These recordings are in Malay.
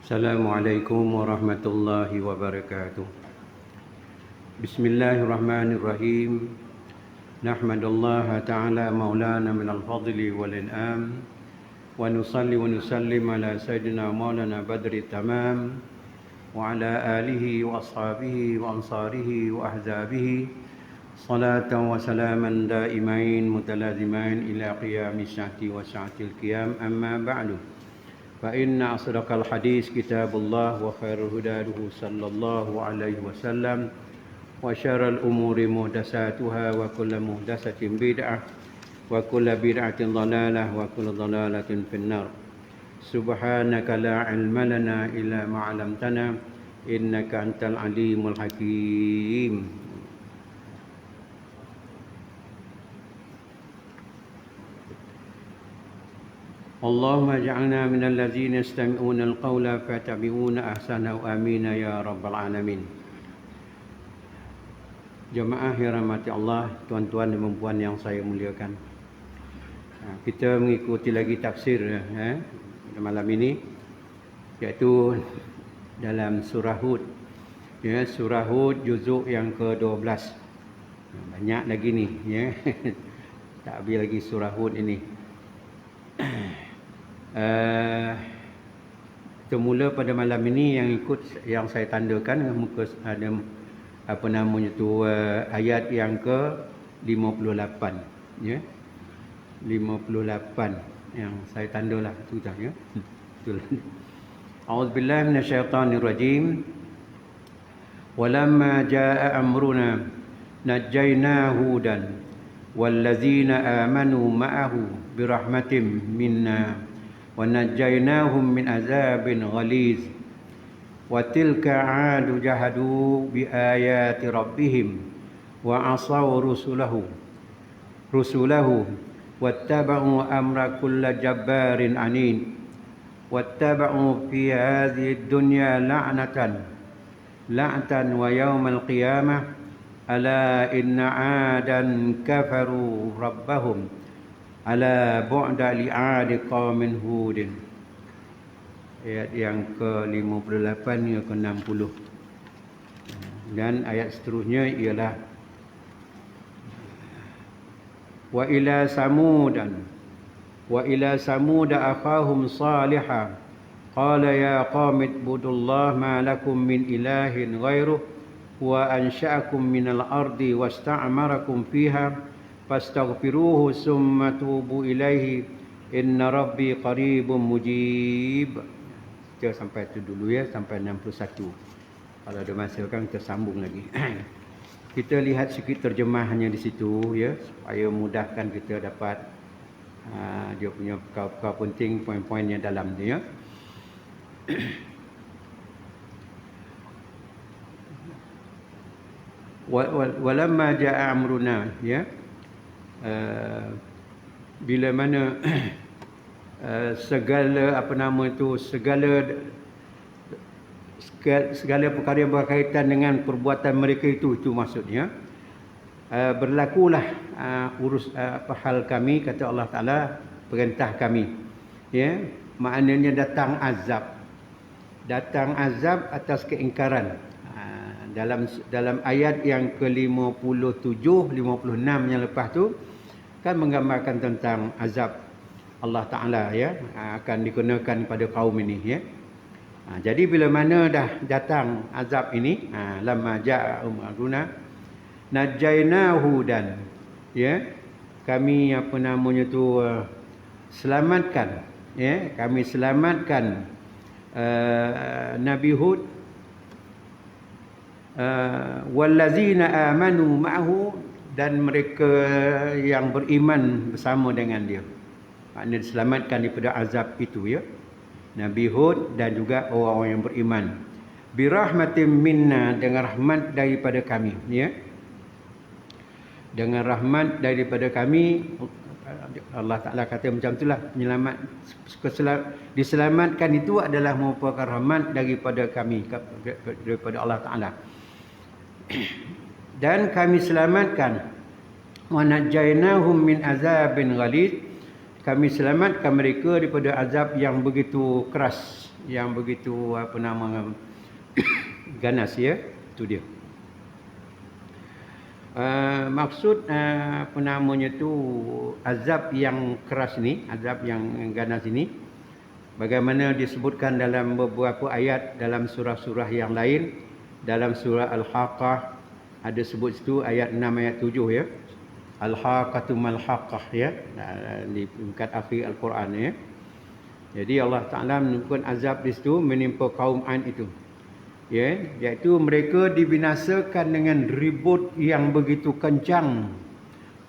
Assalamualaikum warahmatullahi wabarakatuh. Bismillahirrahmanirrahim. Nahmadullaha ta'ala maulana minal fadli wal in'am. Wa nusalli wa nusallim ala sayyidina maulana badri tamam. Wa ala alihi wa ashabihi wa ansarihi wa ahzabihi. Salatan wa salaman daimain mutalazimain ila qiyami sya'ati wa sya'atil qiyam, amma ba'du. Fa inna asdaqal hadis kitabullah wa khairul huda sallallahu alaihi wasallam wa syarrul umuri muhdatsatuha wa kullu muhdatsatin bid'ah wa kullu bid'atin dhalalah wa kullu dhalalatin finnar. Subhanaka la ilma lana illa ma 'allamtana innaka antal alimul hakim. Allahumma ja'alna minal ladzina yastami'una al-qawla fayattabi'una ahsanahu, amin ya rabbal alamin. Jemaah yang rahmati Allah, tuan-tuan dan puan yang saya muliakan. Kita mengikuti lagi tafsir pada malam ini, iaitu dalam surah Hud. Surah Hud juzuk yang ke-12. Banyak lagi ni, tak habis lagi surah Hud ini. Semula pada malam ini yang saya tandakan muka ada apa namanya tu ayat yang ke-58 ya. 58 yang saya tandalah tu dah ya. Betul. A'udzubillahi minasyaitonirrajim. Walamma jaa amruna najjayna hudan wallazina amanu ma'ahu birahmatin minna wa najjaynahum min azabin ghaliz wa tilka 'adu jahadu bi ayati rabbihim wa asaw rusulahu wattaba'u amra kulli jabbarin anin wattaba'u fi hadhihi dunya la'natan wa yawmal qiyamah ala inna 'adan kafaru rabbahum ala bu'da li'adi qaumin hudin. Ayat yang ke-58 hingga ke-60. Dan ayat seterusnya ialah wa ila samuda akhahum salihah qala ya qaumi ibudullaha ma lakum min ilahin ghairuh wa ansha'akum minal ardi wasta'marakum fiha fastaghfiruhu summa tubu ilaihi inna rabbi qaribun mujib. Kita sampai itu dulu ya, sampai 61. Kalau ada masa kan kita sambung lagi. Kita lihat sikit terjemahannya di situ ya, supaya mudahkan kita dapat dia punya perkara penting, poin-poinnya dalam dia ya. Walamma jaa amruna ya, bila mana segala perkara yang berkaitan dengan perbuatan mereka itu maksudnya berlakulah hal kami, kata Allah Ta'ala, perintah kami ya, maknanya datang azab atas keingkaran. Dalam ayat yang ke-57, 56 yang lepas tu kan menggambarkan tentang azab Allah Ta'ala ya, akan dikenakan pada kaum ini ya. Jadi bila mana dah datang azab ini, lamma ja'a amruna najjaynahu dan ya, kami selamatkan ya, kami selamatkan Nabi Hud wallazina amanu ma'ahu, dan mereka yang beriman bersama dengan dia. Maknanya diselamatkan daripada azab itu ya, Nabi Hud dan juga orang-orang yang beriman. Birahmatin minna, dengan rahmat daripada kami ya, dengan rahmat daripada kami. Allah Ta'ala kata macam itulah, diselamatkan itu adalah merupakan rahmat daripada kami, daripada Allah Ta'ala. Dan kami selamatkan wa najaynahum min azabin ghalid, kami selamatkan mereka daripada azab yang begitu keras, yang begitu ganas, ya. Itu dia. Maksud tu azab yang keras ni, azab yang ganas ini, bagaimana disebutkan dalam beberapa ayat dalam surah-surah yang lain. Dalam surah Al-Haqqah ada sebut situ ayat 6 ayat 7, ya. Al-Haqqatu mal-Haqqah, ya, di tingkat akhir Al-Quran, ya. Jadi Allah Ta'ala menunjukkan azab di situ menimpa kaum Ad itu, ya, iaitu mereka dibinasakan dengan ribut yang begitu kencang,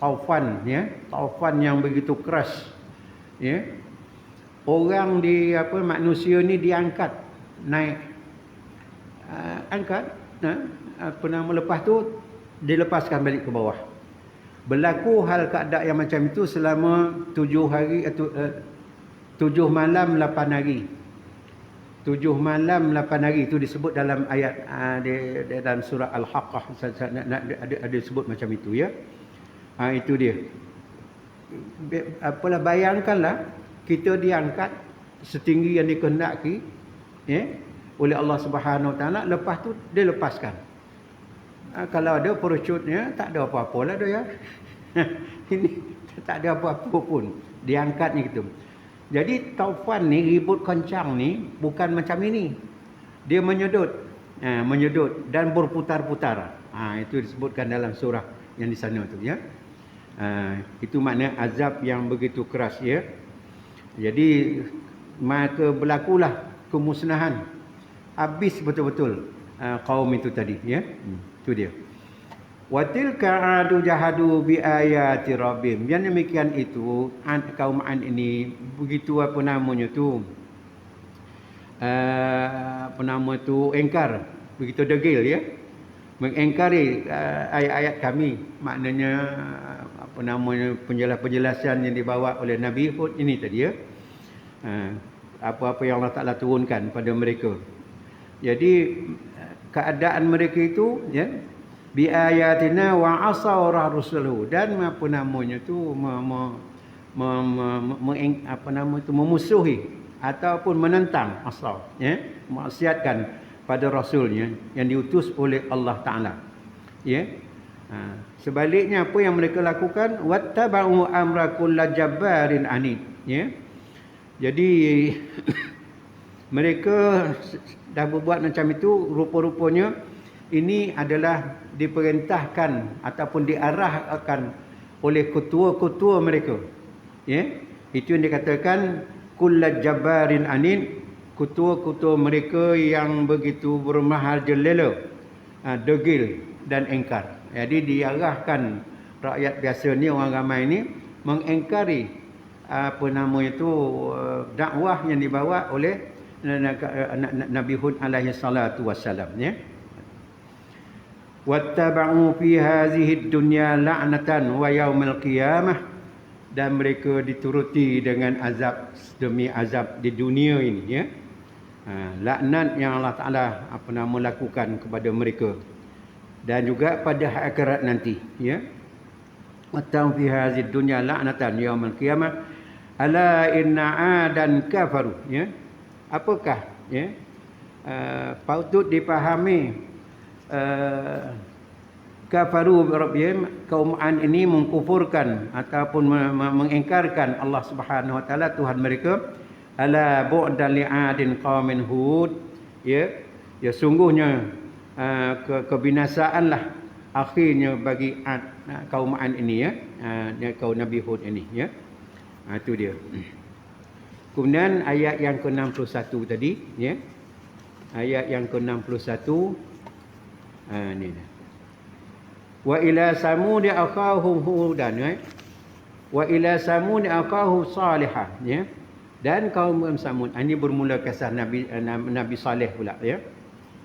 taufan, ya, taufan yang begitu keras, ya. Orang manusia ni diangkat naik, angkat, lepas tu dilepaskan balik ke bawah. Berlaku hal keadaan yang macam itu selama 7 hari atau 7 malam 8 hari. 7 malam 8 hari itu disebut dalam ayat dalam surah Al-Haqqah, ada sebut macam itu, ya. Itu dia. Bayangkanlah kita diangkat setinggi yang dikehendaki, ya, oleh Allah Subhanahu Wa Taala, lepas tu dia lepaskan. Kalau ada parachute-nya, tak ada apa-apa lah dia, ya. Ini tak ada apa-apa pun, diangkat ni gitu. Jadi taufan ni, ribut kencang ni bukan macam ini. Dia menyedut, menyedut dan berputar-putar. Itu disebutkan dalam surah yang di sana tu, ya. Itu makna azab yang begitu keras, ya. Jadi maka berlakulah kemusnahan, habis betul-betul kaum itu tadi, ya. Itu dia. Wa tilka adu jahadu bi ayati rabbihim. Yang demikian itu kaum Ad ini begitu engkar, begitu degil, ya, mengingkari ayat-ayat kami. Maknanya penjelasan yang dibawa oleh Nabi Hud ini tadi, ya. Apa-apa yang Allah Ta'ala turunkan pada mereka. Jadi keadaan mereka itu, ya, bi ayatina wa asaw rasulahu, dan memusuhi ataupun menentang, asaw, ya, maksiatkan pada rasulnya yang diutus oleh Allah Taala, ya. Sebaliknya apa yang mereka lakukan, wattaba'u amra kulli jabbarin anid, ya. Jadi mereka dah berbuat macam itu, rupa-rupanya ini adalah diperintahkan ataupun diarahkan oleh ketua-ketua mereka, ya. Itu yang dikatakan kullu jabbarin anid, ketua-ketua mereka yang begitu bermahajalela, degil dan engkar. Jadi diarahkan rakyat biasa ni, orang ramai ni, mengingkari dakwah yang dibawa oleh Nabi Hud alaihi salatu wassalam, ya. Wattaba'u fi hadhihi dunya la'natan wa yaumil qiyamah, dan mereka dituruti dengan azab demi azab di dunia ini, ya. Laknat yang Allah Taala lakukan kepada mereka, dan juga pada akhirat nanti, ya. Wattaba'u fi hadhihi dunya la'natan yaumil qiyamah ala inna adan kafaru, ya. Apakah, ya, patut dipahami kafaru rabbihim, kaum Ad ini mengkufurkan ataupun mengingkarkan Allah Subhanahu Wa Taala, Tuhan mereka. Ala bu'dan li'adin qaumin Hud, ya, ya, sungguhnya kebinasaanlah akhirnya bagi kaum Ad ini, ya, kaum Nabi Hud ini, ya. Itu dia. Kemudian ayat yang ke-61 tadi, ya. Ayat yang ke-61, ni dah. Wa ila samud aqahum hudan, ya. Wa ila samud aqahu salihah, ya. Dan kaum Samud, ini bermula kisah Nabi Saleh pula, ya.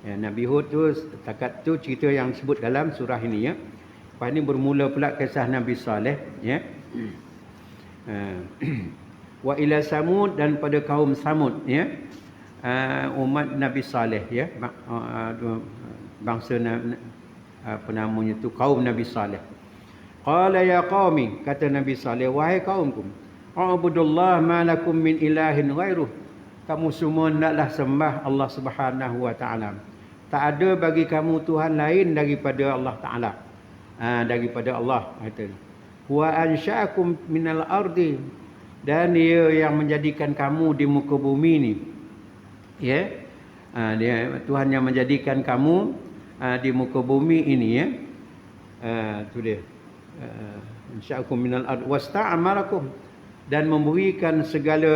Nabi Hud tu setakat tu cerita yang sebut dalam surah ini, ya. Lepas ni bermula pula kisah Nabi Saleh, ya. Wa ila Samud, dan pada kaum Samud, ya, umat Nabi Saleh, ya, bangsa kaum Nabi Saleh. Qala ya qaumi, kata Nabi Saleh, wahai kaumku, ubudullah ma lakum min ilahin ghairuh. Kamu semua hendaklah sembah Allah Subhanahu wa taala. Tak ada bagi kamu Tuhan lain daripada Allah Taala. Daripada Allah kata. Wa ansha'akum minal ardi, dan dia yang menjadikan kamu di muka bumi ni. Ya. Dia Tuhan yang menjadikan kamu di muka bumi ini, ya. Tu dia. Ansha'akum minal ardi wasta'amarakum, dan memberikan segala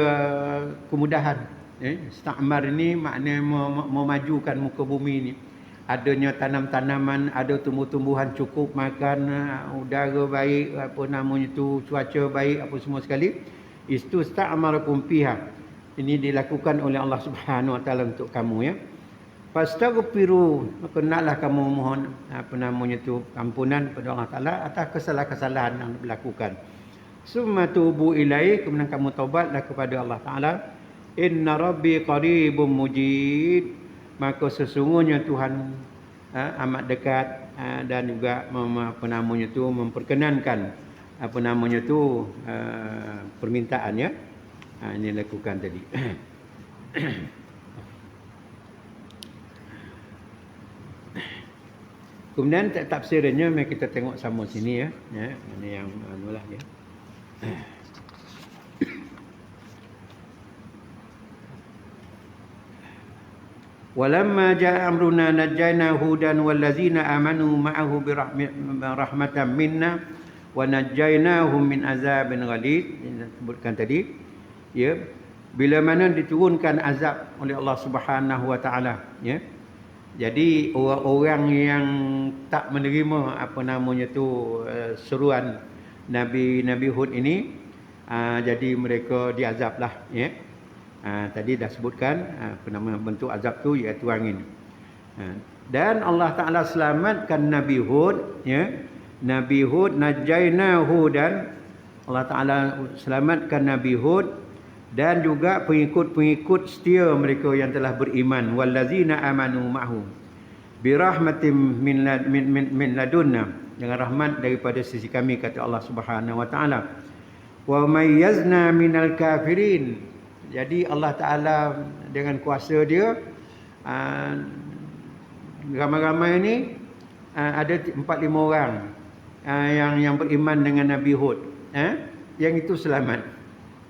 kemudahan. Istamar ini maknanya memajukan muka bumi ini. Adanya tanam-tanaman, ada tumbuh-tumbuhan cukup makan, udara baik, apa namanya tu, cuaca baik, apa semua sekali. Itu istamarakum fiha. Ini dilakukan oleh Allah Subhanahu wa taala untuk kamu, ya. Fastaghfiru, maka naklah kamu mohon apa namanya tu ampunan pada Allah Taala atas kesalahan-kesalahan yang dilakukan. Summa tubu ilaihi, kemudian kamu taubatlah kepada Allah Taala. Inna rabbi qaribun mujib, maka sesungguhnya Tuhan amat dekat dan juga apa namanya tu memperkenankan apa namanya tu permintaannya. Ini lakukan tadi. Kemudian tafsirnya mari kita tengok sama sini, ya. Ini yang anulah, ya. Walamma jaa amruna najjayna hudan wallazina amanu ma'ahu birahmatan minna wa najjaynahum min azabin ghalid. Disebutkan tadi, ya, bila mana diturunkan azab oleh Allah Subhanahu wa taala, ya. Jadi orang-orang yang tak menerima apa namanya tu seruan Nabi Hud ini, jadi mereka diazablah, ya. Tadi dah sebutkan apa nama bentuk azab tu, iaitu angin. Dan Allah Taala selamatkan Nabi Hud, ya. Nabi Hud najjaynahu, dan Allah Taala selamatkan Nabi Hud dan juga pengikut-pengikut setia mereka yang telah beriman, wallazina amanu ma'hu birahmatin min ladunna, dengan rahmat daripada sisi kami, kata Allah Subhanahu wa taala. Wa mayyazna minal kafirin, jadi Allah Ta'ala dengan kuasa dia, ramai-ramai ini ada 4-5 orang yang beriman dengan Nabi Hud, yang itu selamat.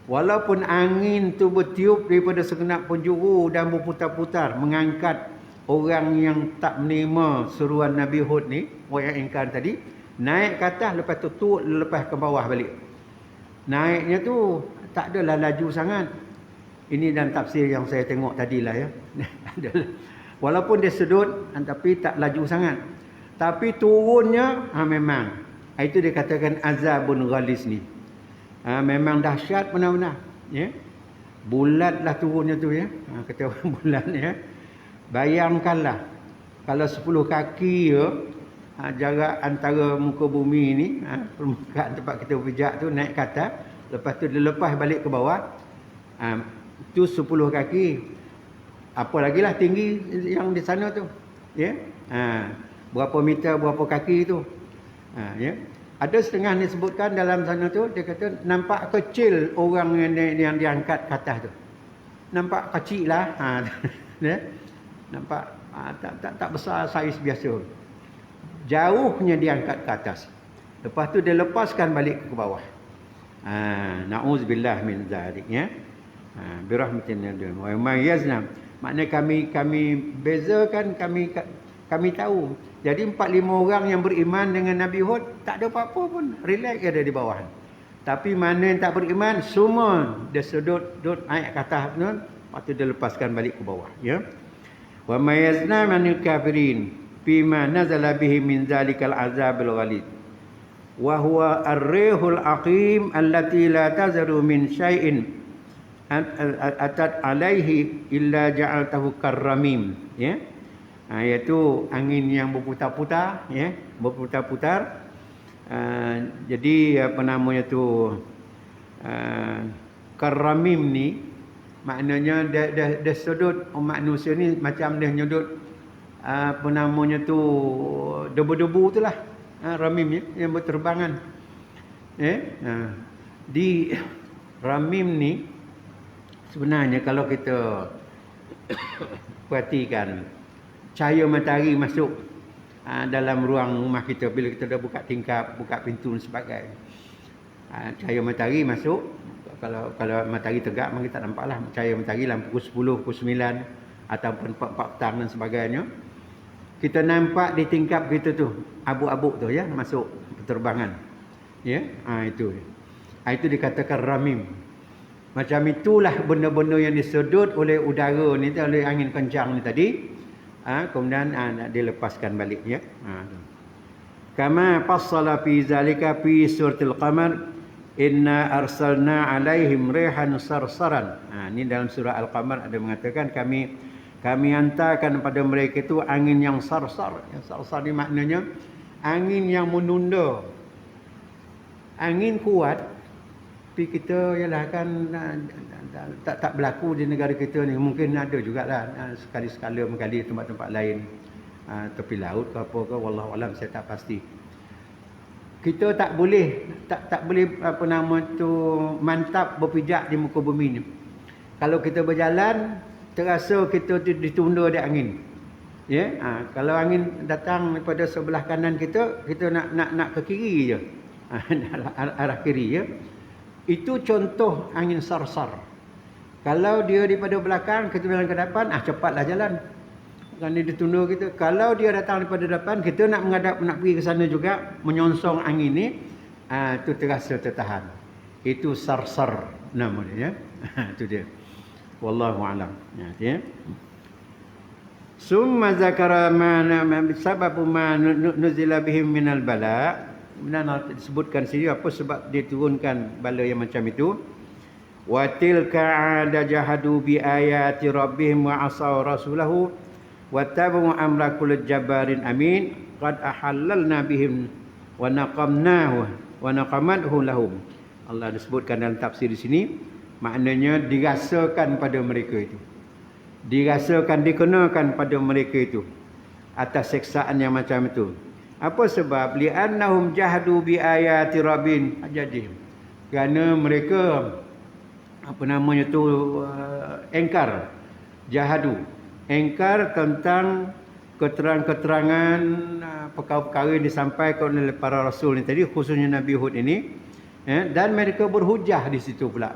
Walaupun angin tu bertiup daripada segenap penjuru dan berputar-putar mengangkat orang yang tak menerima seruan Nabi Hud ni, orang yang ingkar tadi, naik ke atas, lepas tu lepas ke bawah balik. Naiknya tu tak adalah laju sangat. Ini dan tafsir yang saya tengok tadilah, ya. Walaupun dia sedut, tapi tak laju sangat. Tapi turunnya memang, itu dikatakan azabun ghalis ni. Memang dahsyat benar-benar, ya. Bulatlah turunnya tu, ya. Kata orang bulat, ya. Bayangkanlah kalau 10 kaki, ya, jarak antara muka bumi ni, permukaan tempat kita berpijak tu, naik ke atas, lepas tu dia lepas balik ke bawah. Itu 10 kaki. Apa lagi lah tinggi yang di sana tu, ya. Berapa meter, berapa kaki tu, ya. Ada setengah disebutkan dalam sana tu, dia kata nampak kecil orang yang diangkat ke atas tu. Nampak kecil lah, ya. Nampak tak besar saiz biasa. Jauhnya diangkat ke atas. Lepas tu dia lepaskan balik ke bawah. Na'udzubillah min zalik, ya. Birahmatin nadun wa mayyazna, maknanya kami bezakan, kami tahu. Jadi 4-5 orang yang beriman dengan Nabi Hud tak ada apa-apa pun, relax ada di bawah. Tapi mana yang tak beriman, semua dia sedut naik ke atas tu, lepas tu dia lepaskan balik ke bawah, ya. Wa mayyazna manil kafirin bima nazala bihi min zalikal azabil ghalid wa huwa ar-rihul aqim allati la tazaru min syai'in atat alaihi illa ja'altahu karramim, ya. Iaitu angin yang berputar-putar, ya, berputar-putar. Jadi apa namanya tu, karramim ni maknanya dia sudut manusia ni macam dia nyudut apa namanya tu debu-debu tu lah, Ramim ya, yang berterbangan. Di ramim ni sebenarnya kalau kita perhatikan cahaya matahari masuk dalam ruang rumah kita bila kita dah buka tingkap, buka pintu dan sebagainya. Cahaya matahari masuk. Kalau matahari tegak memang kita tak nampaklah cahaya matahari dalam pukul 10, pukul 9 ataupun 4 petang dan sebagainya. Kita nampak di tingkap kita tu abu-abu tu ya masuk penerbangan. Ya, itu. Itu dikatakan ramim. Macam itulah benda-benda yang disedut oleh udara ni, oleh angin kencang ni tadi. Kemudian nak dilepaskan balik ya. Kama fassala fi zalika fi suratul qamar inna arsalna alaihim rihan sarsaran. Ini dalam surah Al-Qamar ada mengatakan kami hantarkan pada mereka itu angin yang sarsar. Yang sarsar ni maknanya angin yang menunda. Angin kuat, tapi kita ialah kan tak berlaku di negara kita ni. Mungkin ada jugalah sekali-sekala mengkali tempat-tempat lain, tepi laut ke apa ke, wallahu alam, saya tak pasti. Kita tak boleh mantap berpijak di muka bumi ni. Kalau kita berjalan terasa kita ditunda oleh angin. Ya, kalau angin datang daripada sebelah kanan kita nak ke kiri je. Arah kiri ya. Itu contoh angin sarsar. Kalau dia daripada belakang kita jalan ke depan, cepatlah jalan. Kan dia ditunda kita. Kalau dia datang daripada depan, kita nak menghadap, nak pergi ke sana juga, menyongsong angin ni, itu terasa tertahan. Itu sarsar nama dia ya. Itu dia. Wallahu a'lam. Ya. Summa zakara ma sababu ma nuzila bihim minal bala. Benar disebutkan sini apa sebab diturunkan bala yang macam itu. Wa tilka ada jahadu bi ayati rabbihim wa asaw rasulahu wa tabu amra kulli jabbarin amin qad ahallalna bihim wa naqamnahu wa naqamadhu lahum. Allah disebutkan dalam tafsir di sini, maknanya dirasakan pada mereka itu. Dirasakan, dikenakan pada mereka itu atas seksaan yang macam itu. Apa sebab? Li'annahum jahadu bi ayati rabbin ajadihim. Kerana mereka engkar, jahadu, engkar tentang keterangan-keterangan perkara-perkara yang disampaikan oleh para rasul ni tadi, khususnya Nabi Hud ini, dan mereka berhujah di situ pula.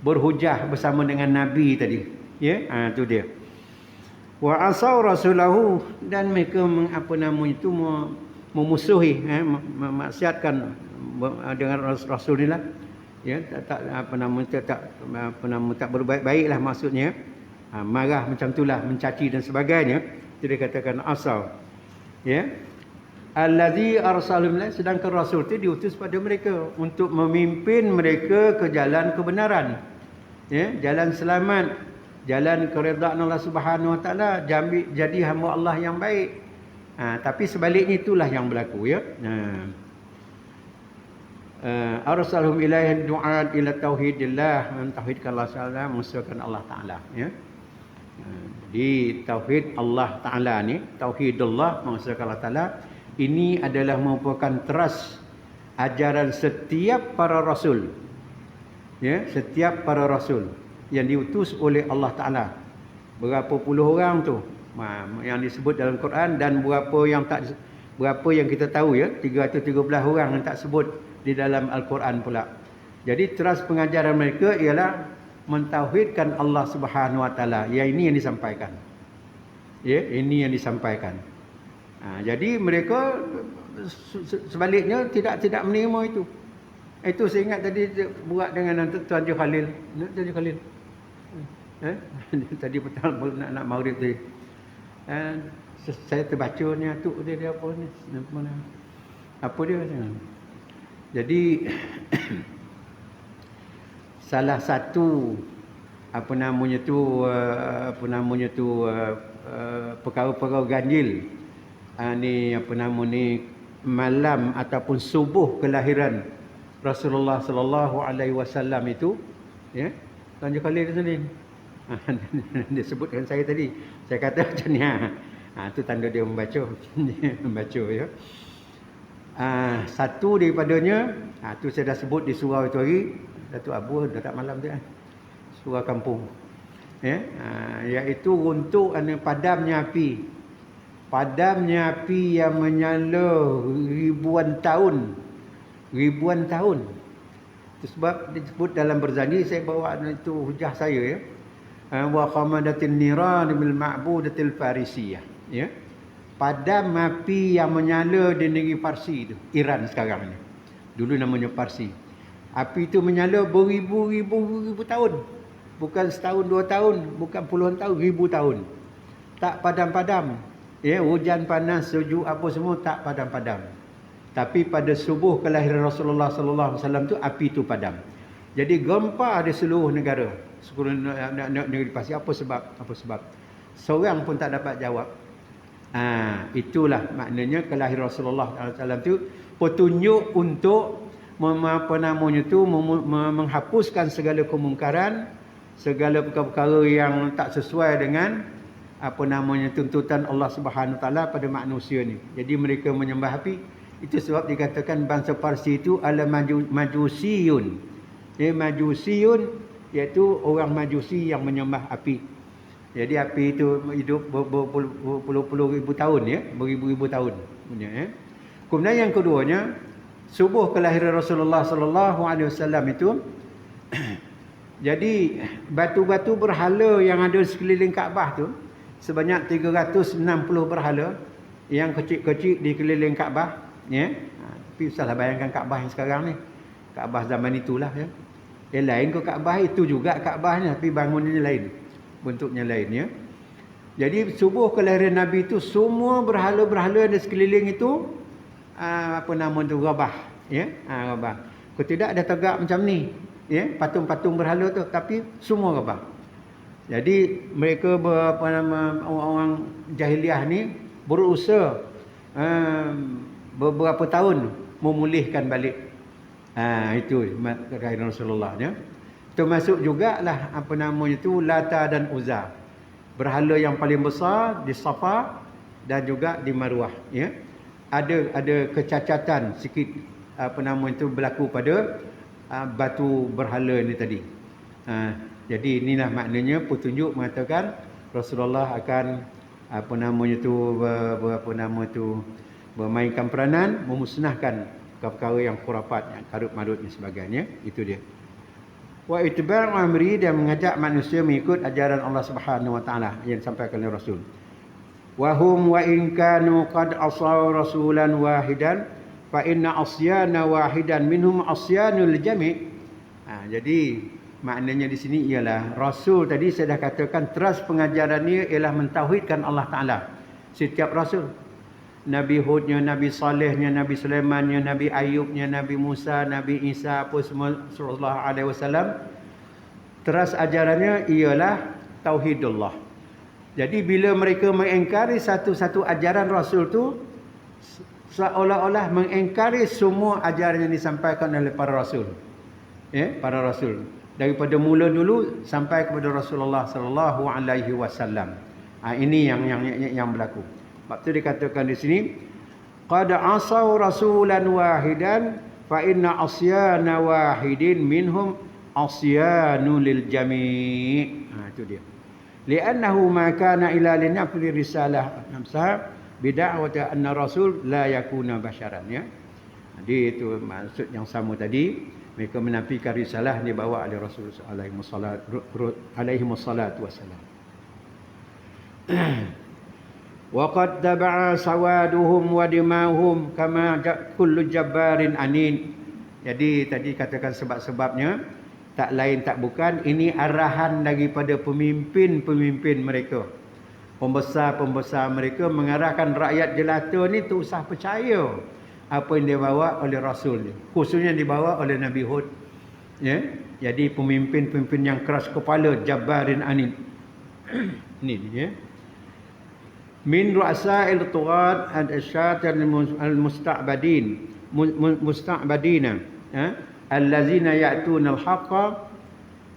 Berhujah bersama dengan Nabi tadi. Ya, itu dia. Wa asaw rasulahu, dan mereka memusuhi, memaksiatkan dengan rasul ni lah. Ya, tak berbaik-baiklah maksudnya. Marah macam itulah, mencaci dan sebagainya. Itu dikatakan asaw. Ya. Allazi arsalum, sedangkan rasul itu diutus pada mereka untuk memimpin mereka ke jalan kebenaran. Ya, jalan selamat. Jalan keredaan Allah Subhanahu Wa Taala, jadi hamba Allah yang baik. Tapi sebaliknya itulah yang berlaku ya. Arsalhum ilaihi du'at ila tauhidillah, mentauhidkan Allah Taala, mengesahkan Allah Taala ya. Di tauhid Allah Taala ni, tauhidullah, mengesahkan Allah Taala, ini adalah merupakan teras ajaran setiap para rasul. Ya, setiap para rasul yang diutus oleh Allah Ta'ala. Berapa puluh orang tu yang disebut dalam Quran, dan berapa yang kita tahu ya, 313 orang yang tak sebut di dalam Al-Quran pula. Jadi teras pengajaran mereka ialah mentauhidkan Allah Subhanahu Wa Ta'ala. Ya, ini yang disampaikan. Ya, ini yang disampaikan. Jadi mereka sebaliknya tidak menerima itu. Itu saya ingat tadi buat dengan Tuan Haji Khalil. Tuan Haji Khalil. Tadi petang nak maghrib tadi. Saya terbaca ni atuk dia apa ni. Apa dia? Jadi salah satu perkara-perkara ganjil malam ataupun subuh kelahiran Rasulullah sallallahu alaihi wasallam itu, ya. Tuan Haji Khalil tadi. Dia sebutkan saya tadi. Saya kata macam ni. Itu tanda dia membaca. Dia membaca ya. Satu daripadanya, tu saya dah sebut di surau itu hari, Datuk Abu dah tak malam tu surau kampung. Iaitu untuk padamnya api. Padamnya api yang menyala ribuan tahun. Ribuan tahun. Itu sebab disebut dalam Berzani, saya bawa itu hujah saya wa qamadatin niran bil ma'budatil farisiyah. Padam api yang menyala di negeri Parsi itu, Iran sekarang ni. Dulu namanya Parsi. Api itu menyala beribu-ribu tahun. Bukan setahun, 2 tahun, bukan puluhan tahun, ribu tahun. Tak padam-padam. Hujan panas, sejuk apa semua tak padam-padam. Tapi pada subuh kelahiran Rasulullah sallallahu alaihi wasallam tu api itu padam. Jadi gempar di seluruh negara. Seluruh negeri Parsi. Apa sebab? Seorang pun tak dapat jawab. Itulah maknanya kelahiran Rasulullah SAW itu petunjuk untuk menghapuskan segala kemungkaran, segala perkara-perkara yang tak sesuai dengan tuntutan Allah Subhanahu Taala pada manusia ni. Jadi mereka menyembah api. Itu sebab dikatakan bangsa Parsi itu adalah majusiyun. Majusiyun iaitu orang Majusi yang menyembah api. Jadi api itu hidup berpuluh-puluh ribu tahun, beribu-ribu tahun. Kemudian yang keduanya, subuh kelahiran Rasulullah sallallahu alaihi wasallam itu jadi batu-batu berhala yang ada sekeliling Kaabah tu sebanyak 360 berhala yang kecil-kecil di keliling Kaabah, Tapi usahlah bayangkan Kaabah yang sekarang ni. Kaabah zaman itulah lain ke Kaabah itu juga Kaabahnya, tapi bangunannya lain. Bentuknya lain Jadi subuh kelahiran Nabi itu semua berhala-berhala di sekeliling itu rabah, rabah. Kalau tidak ada tegak macam ni, patung-patung berhala tu, tapi semua rabah. Jadi mereka orang jahiliah ni berusaha beberapa tahun memulihkan balik. Itu kelahiran Rasulullah Termasuk jugalah Lata dan Uzza. Berhala yang paling besar di Safa dan juga di Marwah, Ada kecacatan sikit berlaku pada batu berhala ini tadi. Jadi inilah maknanya petunjuk mengatakan Rasulullah akan bermainkan peranan memusnahkan perkara yang khurafat, yang karut-marut dan sebagainya. Itu dia. Wa itba' amri, dan mengajak manusia mengikut ajaran Allah Subhanahu wa taala yang disampaikan oleh Rasul. Wa hum wa in kanu qad asaw rasulan wahidan fa inna asyana wahidan minhum asyanul jami'. Jadi maknanya di sini ialah Rasul tadi saya dah katakan teras pengajarannya ialah mentauhidkan Allah Taala. Setiap Rasul, Nabi Hudnya, Nabi Salehnya, Nabi Sulaimannya, Nabi Ayubnya, Nabi Musa, Nabi Isa, apa semua sallallahu alaihi wasallam, teras ajarannya ialah tauhidullah. Jadi bila mereka mengingkari satu-satu ajaran Rasul tu, seolah-olah mengingkari semua ajaran yang disampaikan oleh para Rasul. Para Rasul. Daripada mula dulu sampai kepada Rasulullah sallallahu alaihi wasallam. Ini yang berlaku. Sebab tu dikatakan di sini qad asaw rasulan wahidan fa inna asyana wahidin minhum asyanu lil jami'. Itu dia. Li'annahu ma kana ila linafli risalah nafsah bid'awati anna rasul la yakuna basyaran, Jadi itu maksud yang sama tadi. Mereka menafikan risalah dibawa oleh Rasul alaihi wassalatu wassalam. Waqad taba'a sawaduhum wa dimahum kama kullu jabbarin anin. Jadi tadi katakan sebab-sebabnya tak lain tak bukan ini arahan daripada pemimpin-pemimpin mereka. Pembesar-pembesar mereka mengarahkan rakyat jelata ni tu usah percaya apa yang dibawa oleh Rasul ni. Khususnya dibawa oleh Nabi Hud. Jadi pemimpin-pemimpin yang keras kepala, jabbarin anin. Ini min ru'asa'il tughat al-asyatir al-musta'badin musta'badina allazina ya'tuna al-haqqa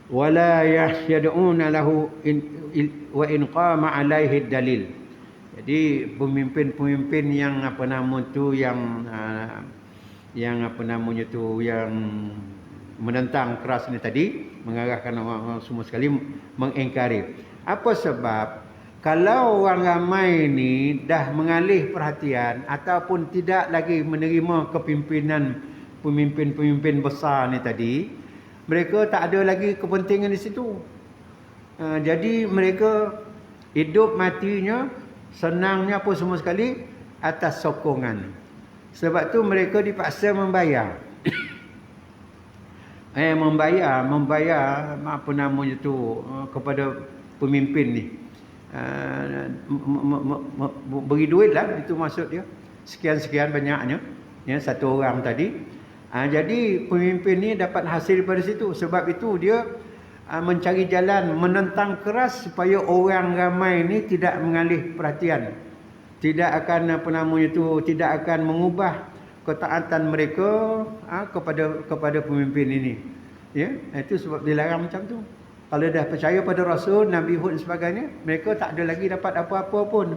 wa la yahshaduna lahu wa in qama alaihi dalil. Jadi pemimpin-pemimpin yang apa nama tu yang apa namanya tu yang menentang keras ni tadi, mengarahkan orang semua sekali mengingkari. Apa sebab? Kalau orang ramai ni dah mengalih perhatian ataupun tidak lagi menerima kepimpinan pemimpin-pemimpin besar ni tadi, mereka tak ada lagi kepentingan di situ. Jadi mereka hidup matinya, senangnya apa semua sekali atas sokongan. Sebab tu mereka dipaksa membayar. membayar apa namanya tu kepada pemimpin ni. Beri duit lah, itu maksud dia. Sekian-sekian banyaknya, ya, satu orang tadi. Jadi pemimpin ni dapat hasil daripada situ. Sebab itu dia mencari jalan menentang keras supaya orang ramai ni tidak mengalih perhatian. Tidak akan apa namanya tu, tidak akan mengubah ketaatan mereka kepada pemimpin ini. Ya, itu sebab dilarang macam tu. Kalau dah percaya pada Rasul, Nabi Hud dan sebagainya, mereka tak ada lagi dapat apa-apa pun.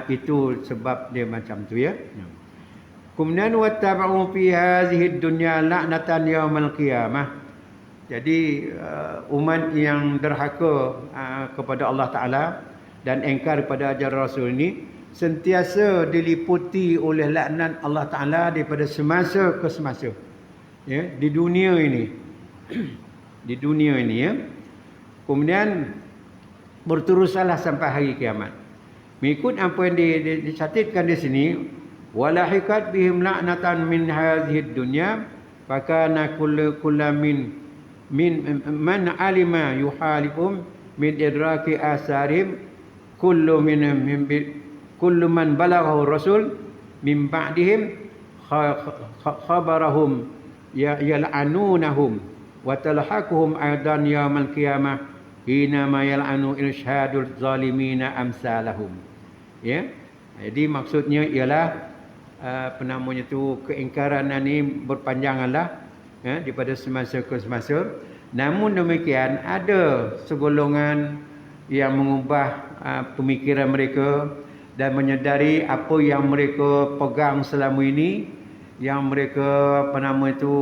Itu sebab dia macam tu, ya. Kemudian wattaba'u fi hadhihi dunya la'natan yaumal qiyamah. Jadi umat yang derhaka kepada Allah Taala dan engkar pada ajaran Rasul ini sentiasa diliputi oleh laknat Allah Taala daripada semasa ke semasa. Ya, di dunia ini. Di dunia ini, ya. Kemudian berterusanlah sampai hari kiamat. Mengikut apa yang dicatatkan di sini, walahikat bihim la'natan min hadhihi dunya fakana kullu min man alima yuhalifum min idraki asarihim kullu man balaghahu rasul min ba'dihim khabarahum yal'anunahum wa talhaquhum aidan yaumal qiyamah hina ma yal'anu irsyadul zalimina amsalahum. Ya. Jadi maksudnya ialah apa namanya tu, keingkaran ini berpanjanganlah, ya, daripada semasa ke semasa. Namun demikian ada segolongan yang mengubah pemikiran mereka dan menyedari apa yang mereka pegang selama ini, yang mereka apa nama itu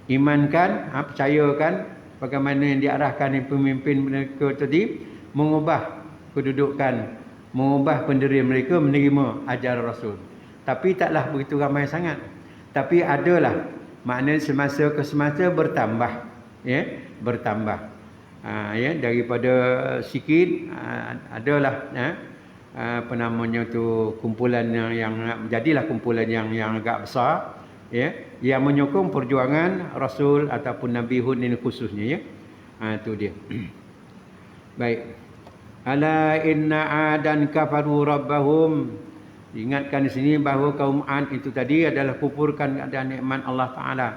imankan, percayakan, bagaimana yang diarahkan pemimpin mereka tadi, mengubah kedudukan, mengubah pendirian mereka menerima ajaran Rasul. Tapi taklah begitu ramai sangat. Tapi adalah, maknanya semasa ke semasa bertambah, ya, bertambah. Ya, daripada sikit adalah, apa namanya tu, kumpulan yang jadilah kumpulan yang agak besar, ya, yang menyokong perjuangan Rasul ataupun Nabi Hud ini khususnya, ya. Itu dia. Baik. Ala inna adan kafaru rabbahum. Ingatkan di sini bahawa kaum Ad itu tadi adalah kufurkan keadaan nikmat Allah Taala.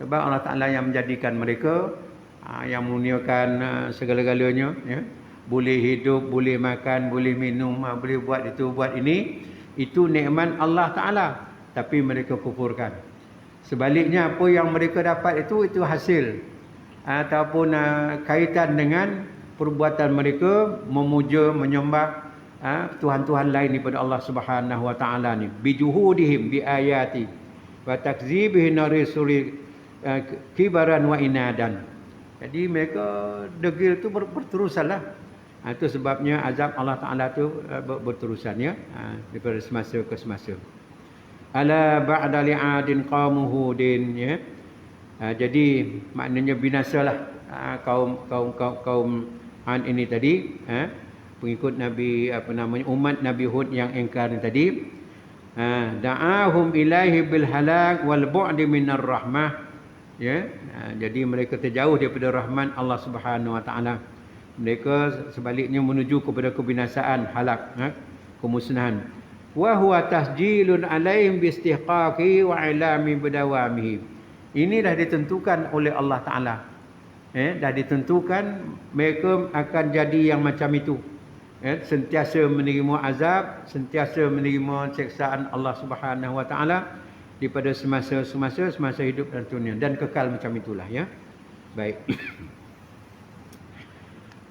Sebab Allah Taala yang menjadikan mereka, yang mengurniakan segala-galanya, ya. Boleh hidup, boleh makan, boleh minum, boleh buat itu, buat ini. Itu nikmat Allah Taala, tapi mereka kufurkan. Sebaliknya apa yang mereka dapat itu hasil ataupun kaitan dengan perbuatan mereka memuja, menyembah tuhan-tuhan lain daripada Allah Subhanahu wa taala ni, bijuhudihim biayati wa takdzibihi narisuli kibaran wa inadan. Jadi mereka degil tu berterusanlah. Itu sebabnya azab Allah Taala tu berterusan, ya, daripada semasa ke semasa. Ala ba'da li'adin qaum hudin, ya. Jadi maknanya binasalah kaum Ad ini tadi, pengikut Nabi, apa namanya, umat Nabi Hud yang ingkar tadi. Da'ahum ilaihi bil halak wal bu'di minar rahmah, ya. Jadi mereka terjauh daripada rahmat Allah Subhanahu wa taala. Mereka sebaliknya menuju kepada kebinasaan, halak, kemusnahan. Wa huwa tasjilun alaihim bi istihqaqi wa ilami bidawamihi. Ini dah ditentukan oleh Allah Taala. Dah ditentukan mereka akan jadi yang macam itu. Sentiasa menerima azab, sentiasa menerima siksaan Allah Subhanahu wa taala daripada semasa hidup dan dunia, dan kekal macam itulah, ya. Baik.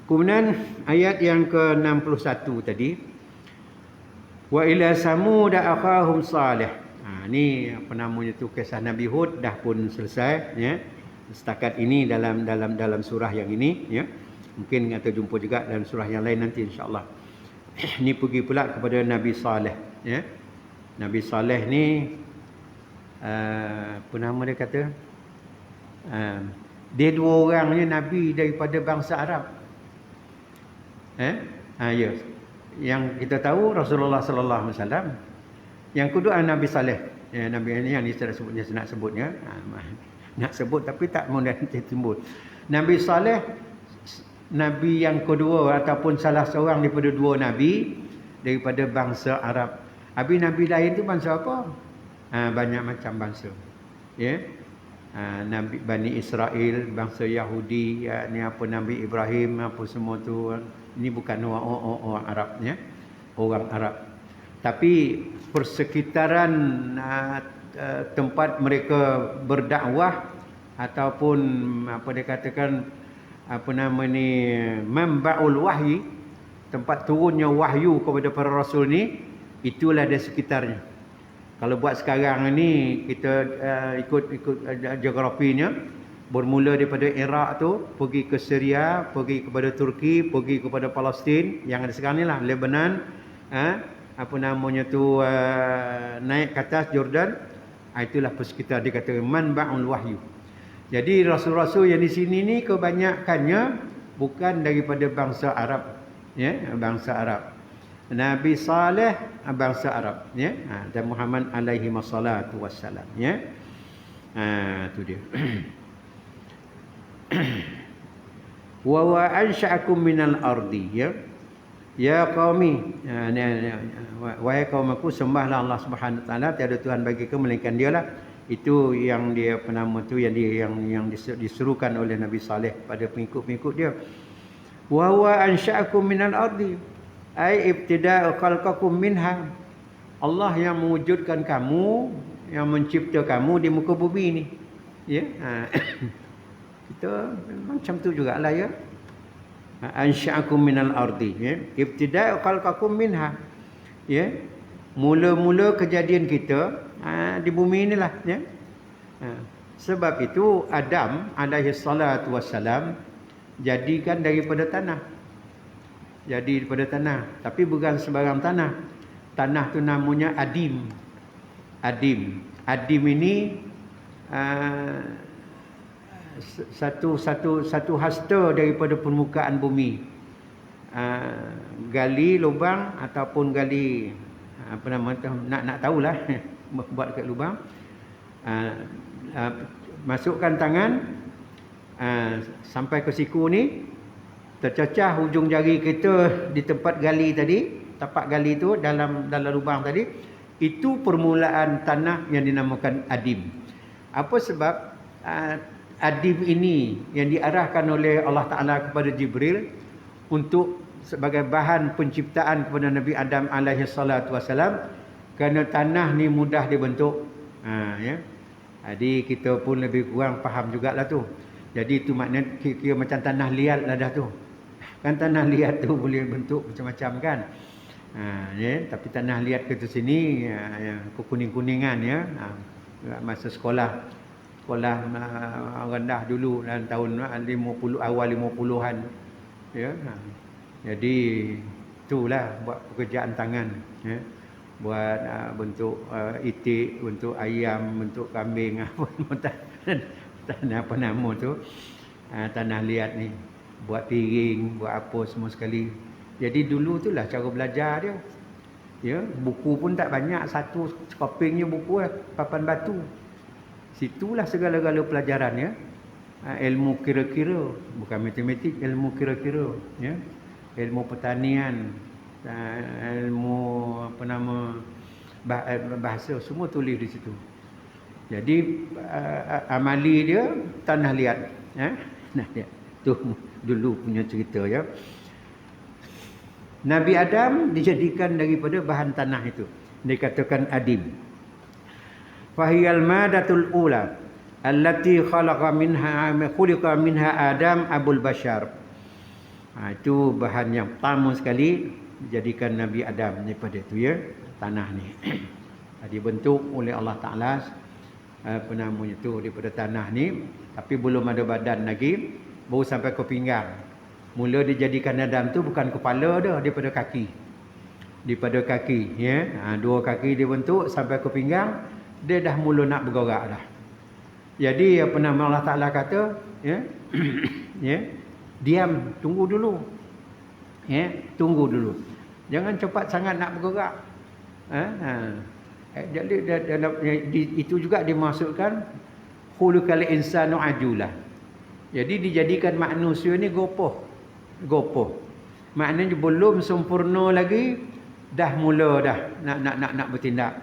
Kemudian ayat yang ke-61 tadi, Wa ila Samud akhahum Salih. Ni apa namanya tu, kisah Nabi Hud dah pun selesai ya. Setakat ini dalam surah yang ini ya. Mungkin kita jumpa juga dalam surah yang lain nanti insya-Allah. Ni pergi pula kepada Nabi Saleh ya. Nabi Saleh ni apa nama dia kata? Dia dua orang ni nabi daripada bangsa Arab. Ya. Yang kita tahu Rasulullah sallallahu alaihi wasallam. Yang kedua Nabi Saleh. Ya, Nabi ini yang saya nak sebutnya. Nak sebut tapi tak mau disebut. Nabi Saleh nabi yang kedua ataupun salah seorang daripada dua nabi daripada bangsa Arab. Habis nabi lain tu bangsa apa? Banyak macam bangsa. Ya. Nabi Bani Israel, bangsa Yahudi, ni apa Nabi Ibrahim, apa semua tu. Ini bukan orang Arab ya. Orang Arab. Tapi persekitaran tempat mereka berdakwah ataupun apa dia katakan apa nama ni Mambaul Wahyi, tempat turunnya wahyu kepada para rasul ni, itulah di sekitarnya. Kalau buat sekarang ni kita ikut geografinya, bermula daripada Iraq tu pergi ke Syria, pergi kepada Turki, pergi kepada Palestin yang ada sekarang ni lah, Lebanon, apa namanya tu naik ke atas Jordan. Itulah persekitar dikatakan Manba'ul Wahyu. Jadi rasul-rasul yang di sini ni kebanyakannya bukan daripada bangsa Arab ya, bangsa Arab. Nabi Saleh bangsa Arab ya, dan Muhammad alaihi wassalatu wassalam ya. Tu dia. Wa ansha'akum minal ardi ya. Ya qaumi, wahai kaumku, sembahlah Allah Subhanahu wa taala, tiada tuhan bagi kamu melainkan Dialah. Itu yang dia apa nama tu yang diserukan oleh Nabi Saleh pada pengikut-pengikut dia. Wa huwa ansha'akum minal ardi ai ibtida'u khalqakum minha. Allah yang mewujudkan kamu, yang mencipta kamu di muka bumi ni. Ya. Kita macam tu jugalah ya. Ansha'akum minal ardi ya. Ibtida'u khalqakum minha. Ya. Mula-mula kejadian kita di bumi inilah ya. Sebab itu Adam alaihi salatu wassalam jadikan daripada tanah. Jadi daripada tanah, tapi bukan sembarang tanah. Tanah tu namanya adim. Adim ini satu hasta daripada permukaan bumi. Gali lubang ataupun gali apa nama tu, nak tahulah buat dekat lubang. Masukkan tangan sampai ke siku ni, tercecah hujung jari kita di tempat gali tadi, tapak gali tu dalam lubang tadi. Itu permulaan tanah yang dinamakan adim. Apa sebab adim ini yang diarahkan oleh Allah Ta'ala kepada Jibril untuk sebagai bahan penciptaan kepada Nabi Adam alaihi salatu wassalam, kerana tanah ni mudah dibentuk. Ya. Jadi kita pun lebih kurang faham jugalah tu. Jadi itu maknanya kira macam tanah liat lah dah tu. Kan tanah liat tu boleh bentuk macam-macam kan. Ya, tapi tanah liat kita sini kuning-kuningan ya. Masa sekolah rendah dulu dalam tahun 50 awal 50-an ya. Jadi itulah buat pekerjaan tangan ya. Buat bentuk itik, bentuk ayam, bentuk kambing apa tanah apa nama tu. Tanah liat ni buat piring, buat apa semua sekali. Jadi dulu itulah cara belajar dia. Ya, buku pun tak banyak, satu kopingnya buku papan batu. Situlah segala-gala pelajaran ya. Ilmu kira-kira, bukan matematik, ilmu kira-kira ya. Ilmu pertanian, ilmu apa nama bahasa, semua tulis di situ. Jadi amali dia tanah liat ya. Nah dia tu dulu punya cerita ya. Nabi Adam dijadikan daripada bahan tanah itu, dikatakan adim. Fahiyal madatul ula allati khuliqa minha Adam abul bashar. Itu bahan yang pertama sekali dijadikan Nabi Adam daripada tu ya, tanah ni. Dibentuk oleh Allah Ta'ala apa namanya tu daripada tanah ni, tapi belum ada badan lagi, baru sampai ke pinggang. Mula dijadikan Adam tu bukan kepala dah, daripada kaki. Daripada kaki ya. Dua kaki dibentuk sampai ke pinggang, dia dah mula nak bergerak dah. Jadi apa nama Allah Ta'ala kata ya, ya, diam, tunggu dulu. Ya, tunggu dulu. Jangan cepat sangat nak bergerak. Jadi itu juga dimaksudkan khuluqal insanu ajulah. Jadi dijadikan manusia ni gopoh. Maknanya belum sempurna lagi dah mula dah nak bertindak.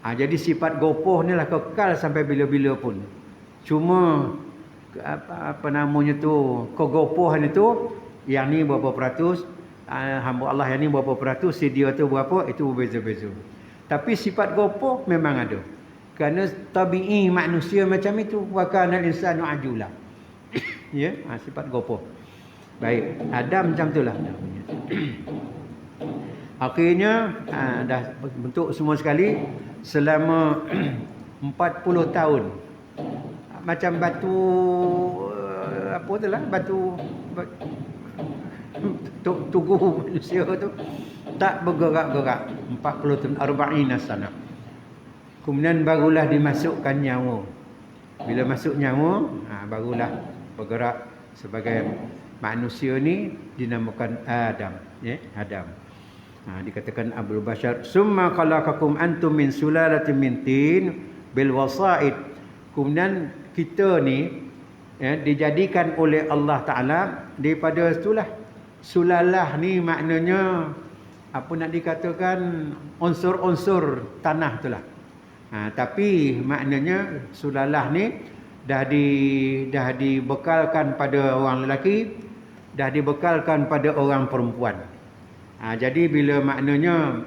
Jadi sifat gopoh ni lah kekal sampai bila-bila pun. Cuma apa namanya tu, kegopohan itu yang ni berapa peratus, hamba Allah yang ni berapa peratus, si dia tu berapa, itu berbeza-beza. Tapi sifat gopoh memang ada. Kerana tabi'i manusia macam itu, wa kana al-insanu ajula. Ya, sifat gopoh. Baik, Adam macam itulah. Akhirnya dah bentuk semua sekali selama 40 tahun. Macam batu apa tu lah, batu tugu manusia tu tak bergerak-gerak 40 tahun, 40 sana. Kemudian barulah dimasukkan nyawa. Bila masuk nyawa, barulah bergerak sebagai manusia ni dinamakan Adam, ya, Adam. Dikatakan Abul Bashar, summa khalaqakum antum min sulalatin min tin bil wasaid. Kemudian kita ni ya, dijadikan oleh Allah Ta'ala daripada itulah. Sulalah ni maknanya apa nak dikatakan, unsur-unsur tanah itulah. Tapi maknanya sulalah ni dah dibekalkan pada orang lelaki, dah dibekalkan pada orang perempuan. Jadi bila maknanya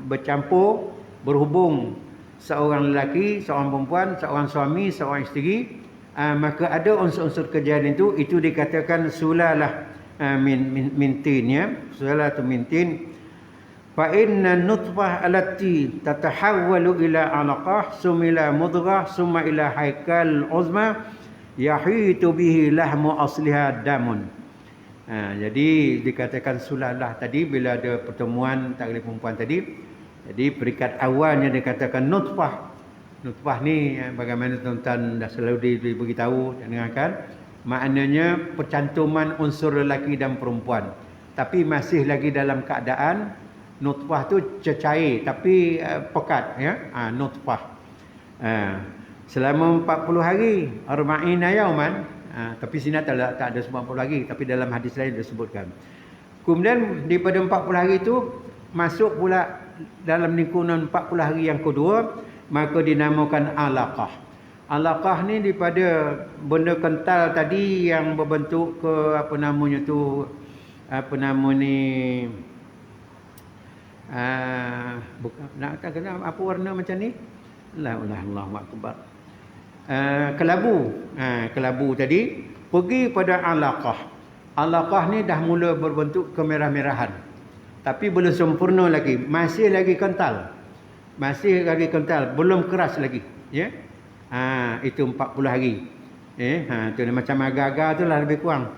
bercampur, berhubung seorang lelaki, seorang perempuan, seorang suami, seorang isteri, maka ada unsur-unsur kejadian itu dikatakan sulalah min tin ya, sulalatu min tin. Fa inna nutfah allati tatahawwalu ila alaqah summa ila mudghah summa ila haikal uzma yahitu bihi lahmu asliha damun. Jadi dikatakan sulalah tadi bila ada pertemuan lelaki perempuan tadi. Jadi peringkat awalnya dikatakan nutfah. Nutfah ni bagaimana tuan-tuan dah selalu diberitahu dan dengarkan, maknanya percantuman unsur lelaki dan perempuan. Tapi masih lagi dalam keadaan nutfah tu cecair tapi pekat ya. Nutfah. Selama 40 hari, arba'ina yauman. Tapi sini tak ada 90 lagi, tapi dalam hadis lain disebutkan. Kemudian daripada 40 hari itu masuk pula dalam lingkungan 40 hari yang kedua, maka dinamakan alaqah. Alaqah ni daripada benda kental tadi yang berbentuk ke apa namanya tu, apa nama ni, nak kena apa warna macam ni? Allahu akbar. Kelabu tadi pergi pada alaqah. Alaqah ni dah mula berbentuk kemerah-merahan. Tapi belum sempurna lagi, masih lagi kental. Masih lagi kental, belum keras lagi, ya. Itu 40 hari. Tu macam agar-agar itulah lebih kurang.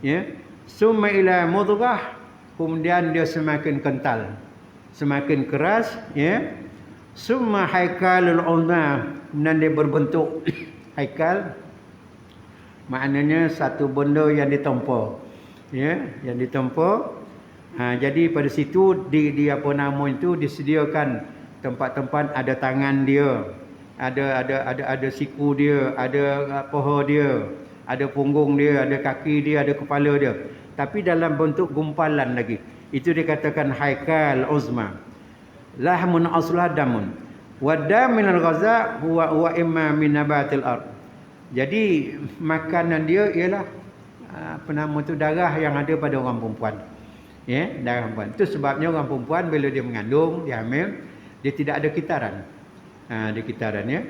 Ya. Summa ila mudghah, kemudian dia semakin kental, semakin keras, ya. Summa haikalul uzma, dan dia berbentuk haikal, maknanya satu benda yang ditempa, ya, yang ditempa. Jadi pada situ di apa nama itu disediakan tempat-tempat, ada tangan dia, ada siku dia, ada paha dia, ada punggung dia, ada kaki dia, ada kepala dia, tapi dalam bentuk gumpalan lagi. Itu dikatakan haikal uzma. Lahmun aslah damun. Wadam minal ghaza huwa imma min nabatil ard. Jadi makanan dia ialah apa nama tu, darah yang ada pada orang perempuan. Ya, darah perempuan. Itu sebabnya orang perempuan bila dia mengandung, dia hamil, dia tidak ada kitaran. Ada kitaran ya.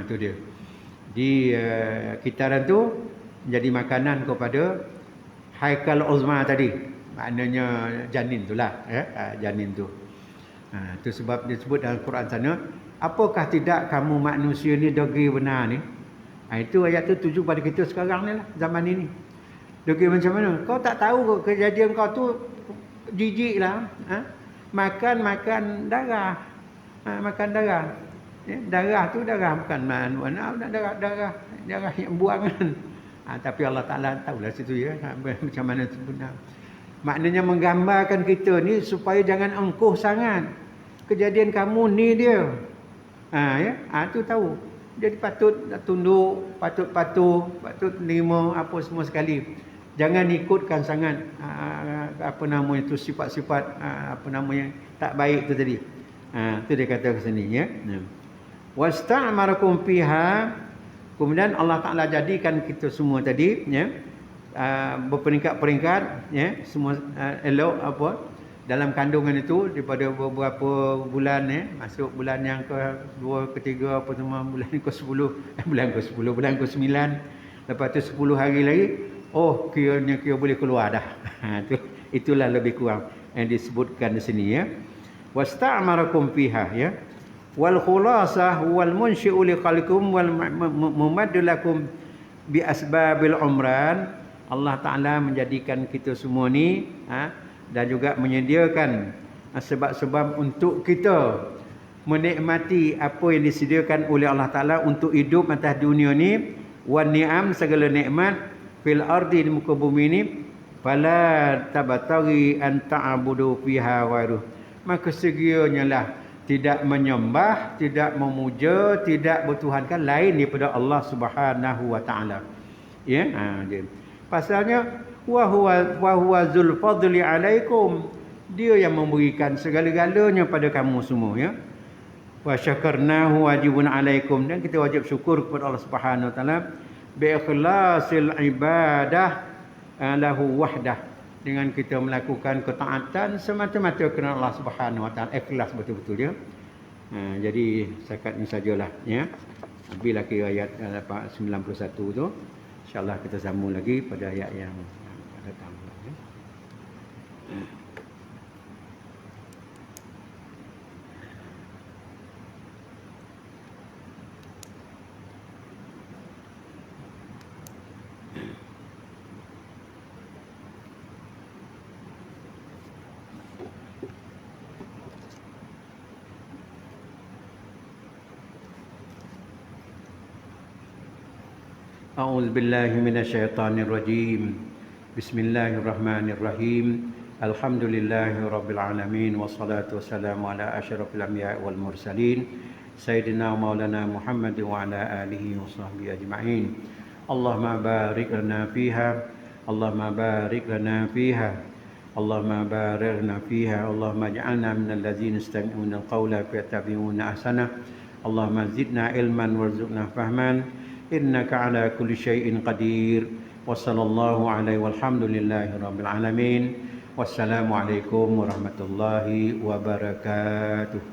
Tu dia. Di kitaran tu jadi makanan kepada haikal uzma tadi. maknanya janin itulah janin tu. Tu sebab dia sebut dalam Quran sana, apakah tidak kamu manusia ni degil benar ni? Itu ayat tu tuju pada kita sekarang ni lah, zaman ini. Degil macam mana? Kau tak tahu kejadian kau tu jijik lah. Makan darah. Makan darah. Darah tu darah bukan mana darah yang buangan. Tapi Allah Ta'ala tahulah situ ya macam mana tu benar. Maknanya menggambarkan kita ni supaya jangan angkuh sangat. Kejadian kamu ni dia. Tu tahu. Jadi patut tunduk, patut patuh, patut terima apa semua sekali. Jangan ikutkan sangat tu sifat-sifat tak baik tu tadi. Tu dia kata ke sini ya. Wasta'marakum fiha. Kemudian Allah Taala jadikan kita semua tadi ya berperingkat-peringkat ya semua elok dalam kandungan itu daripada beberapa bulan masuk bulan yang ke-2, ke-3 apa semua bulan ke-10 bulan ke-9 lepas tu 10 hari lagi kira boleh keluar dah. Itulah lebih kurang yang disebutkan di sini ya. Wasta'marakum fiha ya. Wal khulasah wal munsyi'u li khalqikum wal mumaddu lakum bi asbabil umran. Allah Taala menjadikan kita semua ni dan juga menyediakan sebab-sebab untuk kita menikmati apa yang disediakan oleh Allah Taala untuk hidup atas dunia ni, wan ni'am segala nikmat fil ardi di muka bumi ni, fala tabataghi an ta'budu fiha ghairuh. Maka segiranya lah tidak menyembah, tidak memuja, tidak bertuhankan lain daripada Allah Subhanahu wa taala. Ya, pasalnya wa huwa zul fadli alaikum. Dia yang memberikan segala-galanya pada kamu semua ya. Wa syakarnahu wajibun alaikum, dan kita wajib syukur kepada Allah Subhanahu wa taala bi ikhlasil ibadah lahu wahdah, dengan kita melakukan ketaatan semata-mata kerana Allah Subhanahu wa taala, ikhlas betul-betul ya. Jadi setakat ini sajalah ya. Bila kira ayat 91 tu, insya-Allah kita sambung lagi pada ayat yang datang ya. A'udzu billahi minasyaitonir rajim. Bismillahirrahmanirrahim. Alhamdulillahirabbil alamin wassalatu wassalamu ala asyrafil anbiya'i wal mursalin sayyidina maulana Muhammad wa ala alihi washabbihi ajma'in. Allahumma barik lana fiha, Allahumma barik lana fiha, Allahumma barik lana fiha, Allahumma ij'alna minal ladzina yastami'una al-qawla fayattabi'una ahsana. Allahumma zidna ilman warzuqna fahman. Innaka ala kulli syai'in qadir. Wa sallallahu alaihi walhamdulillahi rabbil alamin. Wassalamualaikum warahmatullahi wabarakatuh.